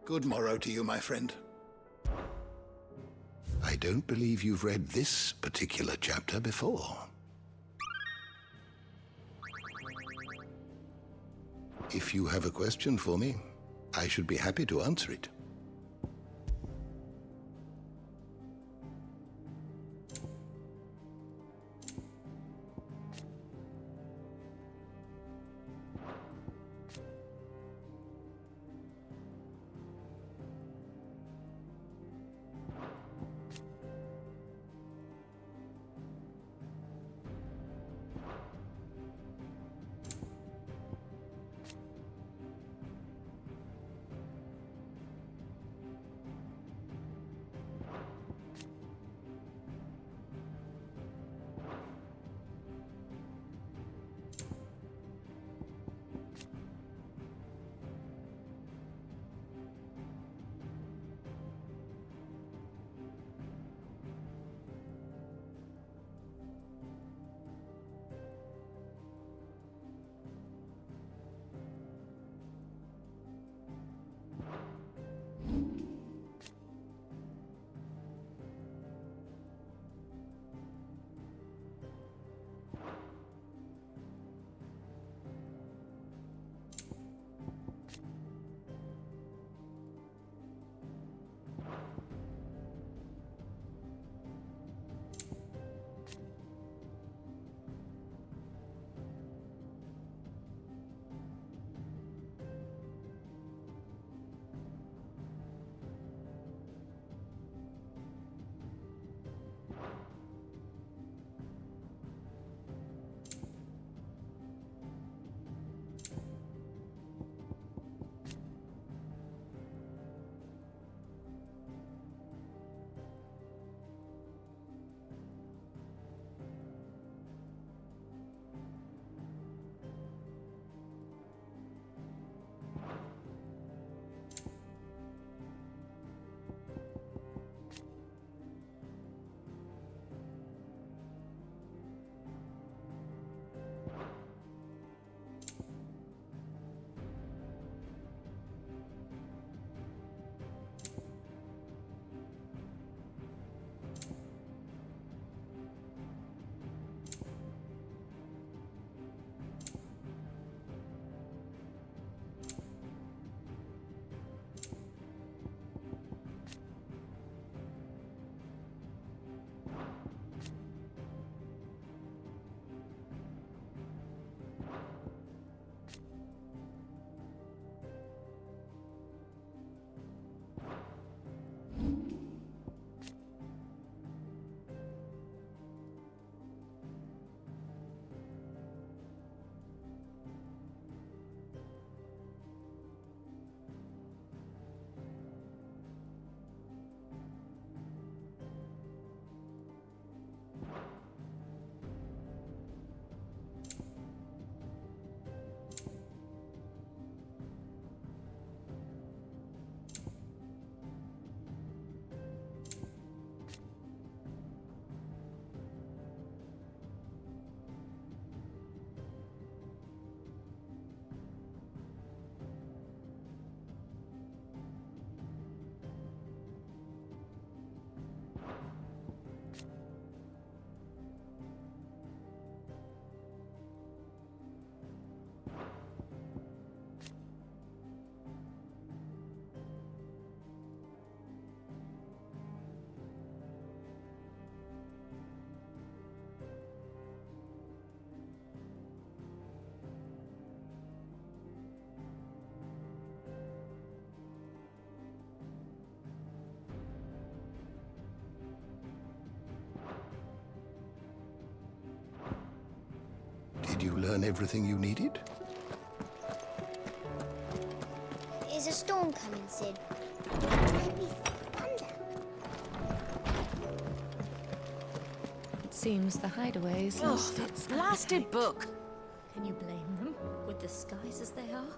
Good morrow to you, my friend. I don't believe you've read this particular chapter before. If you have a question for me, I should be happy to answer it. Did you learn everything you needed? Is a storm coming, Sid? There'd be thunder. It seems the hideaways lost that its blasted book! Can you blame them, with the skies as they are?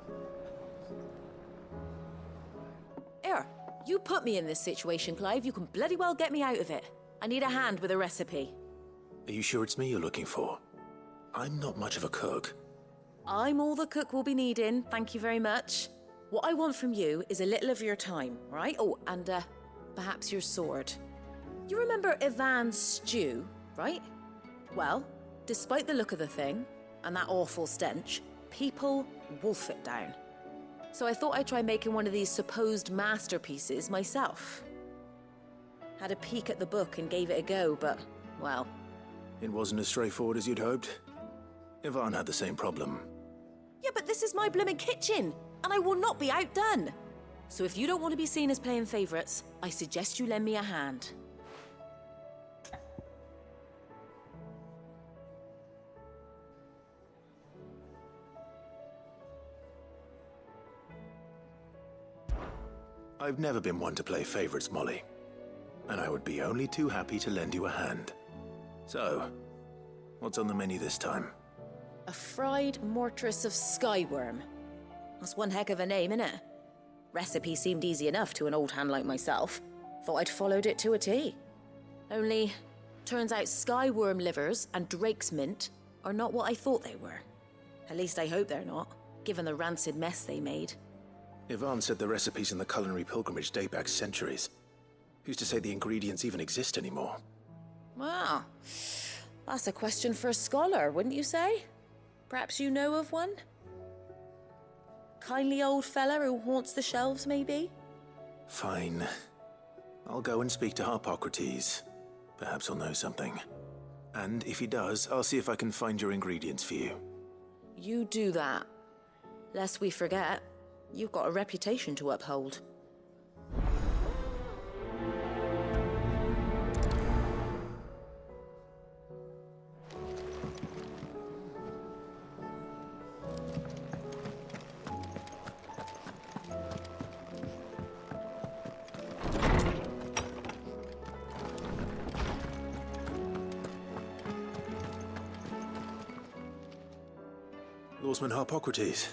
Here, you put me in this situation, Clive. You can bloody well get me out of it. I need a hand with a recipe. Are you sure it's me you're looking for? I'm not much of a cook. I'm all the cook will be needing, thank you very much. What I want from you is a little of your time, right? Oh, and perhaps your sword. You remember Ivan's stew, right? Well, despite the look of the thing, and that awful stench, people wolf it down. So I thought I'd try making one of these supposed masterpieces myself. Had a peek at the book and gave it a go, but, well... It wasn't as straightforward as you'd hoped. Ivan had the same problem. Yeah, but this is my blimmin' kitchen, and I will not be outdone. So if you don't want to be seen as playing favourites, I suggest you lend me a hand. I've never been one to play favorites, Molly. And I would be only too happy to lend you a hand. So, what's on the menu this time? A fried mortress of skyworm. That's one heck of a name, innit? Recipe seemed easy enough to an old hand like myself. Thought I'd followed it to a T. Only, turns out skyworm livers and drake's mint are not what I thought they were. At least I hope they're not, given the rancid mess they made. Ivan said the recipes in the culinary pilgrimage date back centuries. Who's to say the ingredients even exist anymore? Wow. That's a question for a scholar, wouldn't you say? Perhaps you know of one? Kindly old fella who haunts the shelves, maybe? Fine. I'll go and speak to Harpocrates. Perhaps he'll know something. And if he does, I'll see if I can find your ingredients for you. You do that. Lest we forget, you've got a reputation to uphold. Lawsman Harpocrates.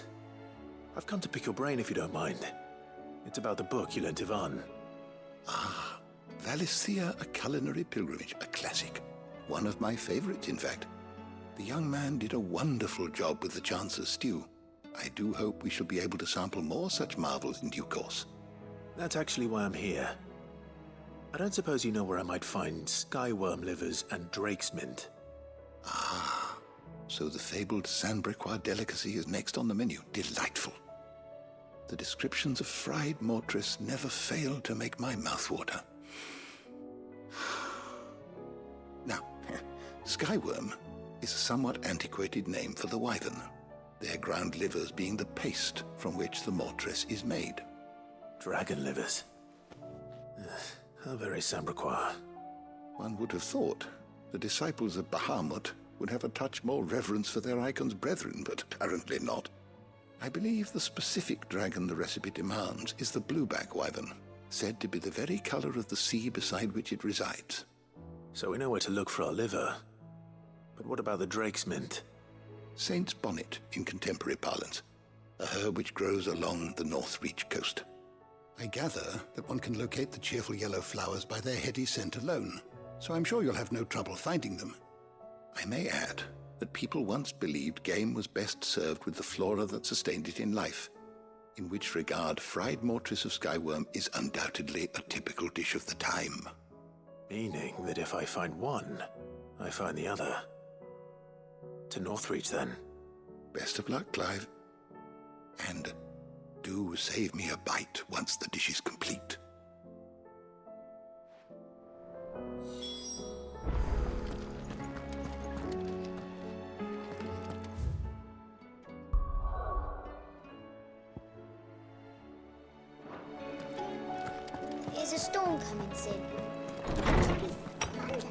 I've come to pick your brain if you don't mind. It's about the book you lent Ivan. Ah, Valisthea, a culinary pilgrimage, a classic. One of my favorites, in fact. The young man did a wonderful job with the Chance's stew. I do hope we shall be able to sample more such marvels in due course. That's actually why I'm here. I don't suppose you know where I might find skyworm livers and drake's mint. Ah, so the fabled Sanbriquois delicacy is next on the menu. Delightful. The descriptions of fried mortress never fail to make my mouth water. Now, skyworm is a somewhat antiquated name for the wyvern, their ground livers being the paste from which the mortress is made. Dragon livers. How very Sanbriquois. One would have thought the disciples of Bahamut would have a touch more reverence for their icon's brethren, but apparently not. I believe the specific dragon the recipe demands is the blueback wyvern, said to be the very color of the sea beside which it resides. So we know where to look for our liver. But what about the drake's mint? Saint's bonnet in contemporary parlance, a herb which grows along the North Reach coast. I gather that one can locate the cheerful yellow flowers by their heady scent alone, so I'm sure you'll have no trouble finding them. I may add that people once believed game was best served with the flora that sustained it in life, in which regard fried mortress of skyworm is undoubtedly a typical dish of the time. Meaning that if I find one, I find the other. To Northreach, then. Best of luck, Clive. And do save me a bite once the dish is complete. There's a storm coming, Sid. There'll be thunder.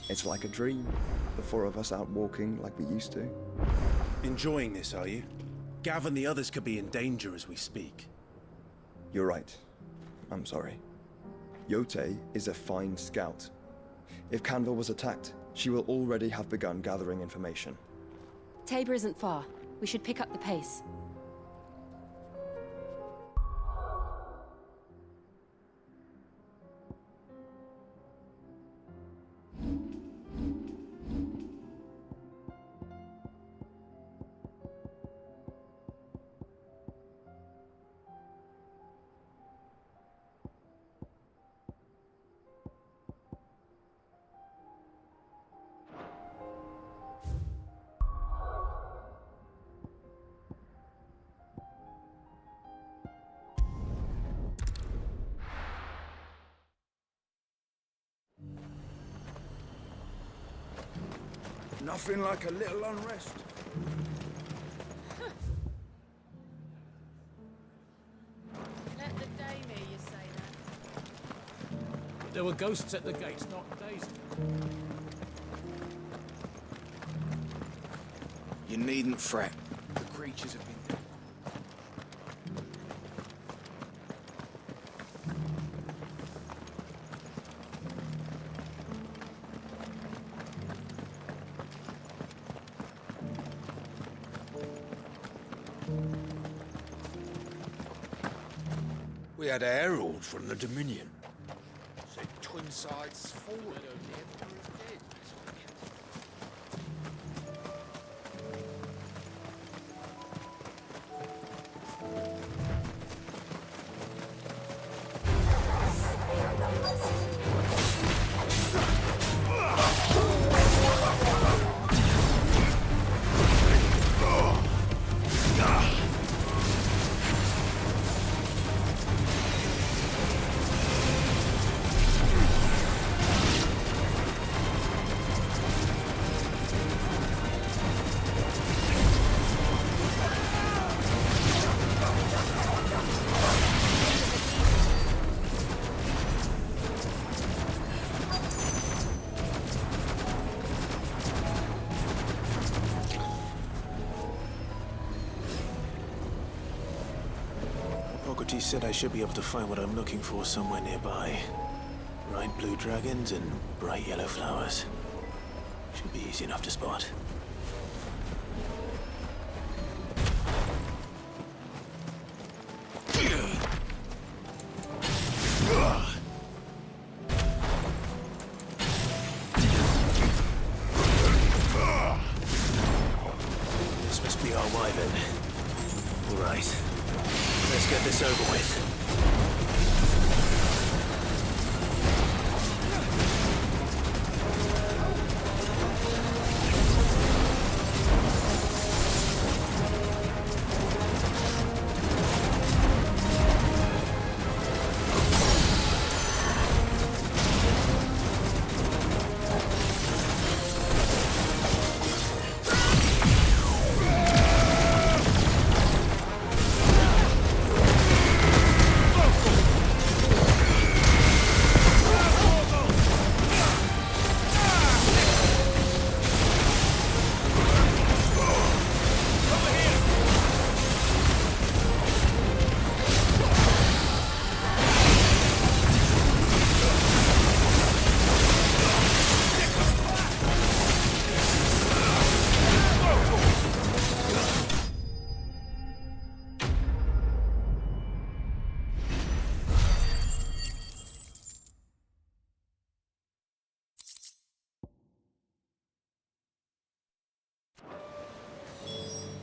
It's like a dream. The four of us out walking like we used to. Enjoying this, are you? Gav and the others could be in danger as we speak. You're right. I'm sorry. Yote is a fine scout. If Canville was attacked, she will already have begun gathering information. Tabor isn't far. We should pick up the pace. Nothing like a little unrest. Let the dame hear you say that. There were ghosts at the gates, not days. You needn't fret. The creatures have been... We had a herald from the Dominion. Said twin sides forward. Socrates said I should be able to find what I'm looking for somewhere nearby. Bright blue dragons and bright yellow flowers. Should be easy enough to spot. This must be our wyvern. All right. Let's get this over with.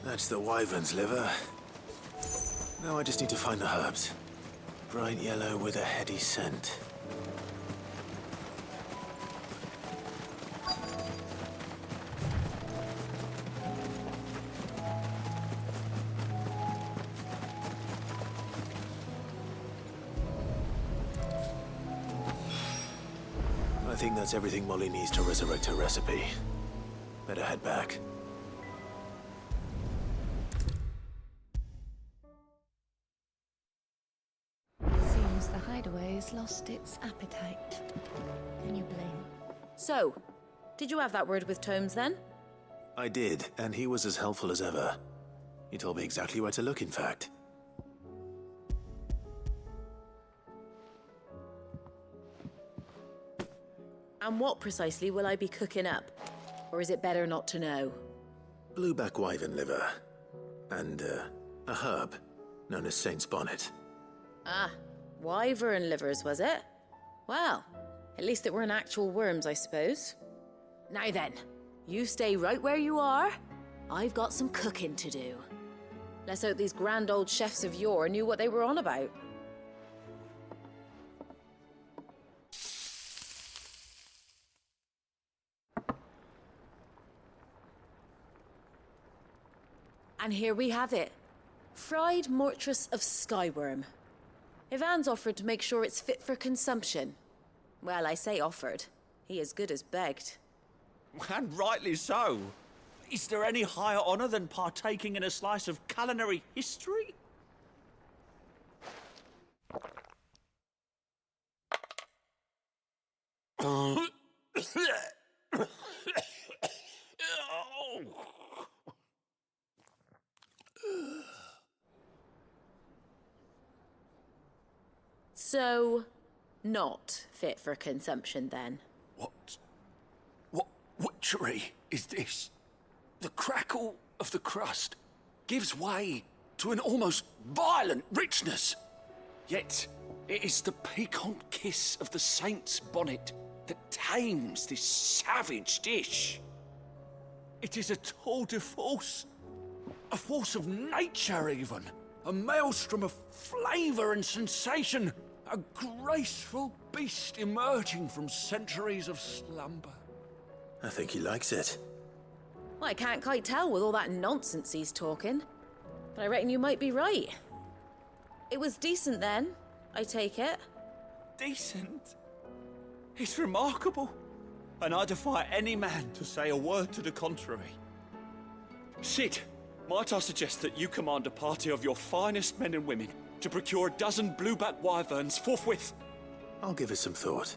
That's the wyvern's liver. Now I just need to find the herbs. Bright yellow with a heady scent. I think that's everything Molly needs to resurrect her recipe. Better head back. The hideaway's lost its appetite. Can you blame? So, Did you have that word with Tomes then? I did, and he was as helpful as ever. He told me exactly where to look, in fact. And what precisely will I be cooking up? Or is it better not to know? Blueback wyvern liver. And, a herb known as Saint's Bonnet. Ah, wyvern livers, was it? Well, at least it weren't actual worms, I suppose. Now then, you stay right where you are. I've got some cooking to do. Let's hope these grand old chefs of yore knew what they were on about. And here we have it. Fried mortress of skyworm. Ivan's offered to make sure it's fit for consumption. Well, I say offered. He as good as begged. And rightly so. Is there any higher honor than partaking in a slice of culinary history? So, not fit for consumption then? What witchery is this? The crackle of the crust gives way to an almost violent richness. Yet, it is the piquant kiss of the Saint's Bonnet that tames this savage dish. It is a tour de force, a force of nature even, a maelstrom of flavour and sensation, a graceful beast emerging from centuries of slumber. I think he likes it. Well, I can't quite tell with all that nonsense he's talking. But I reckon you might be right. It was decent then, I take it. Decent? It's remarkable. And I defy any man to say a word to the contrary. Sid, might I suggest that you command a party of your finest men and women to procure a dozen blueback wyverns forthwith? I'll give it some thought.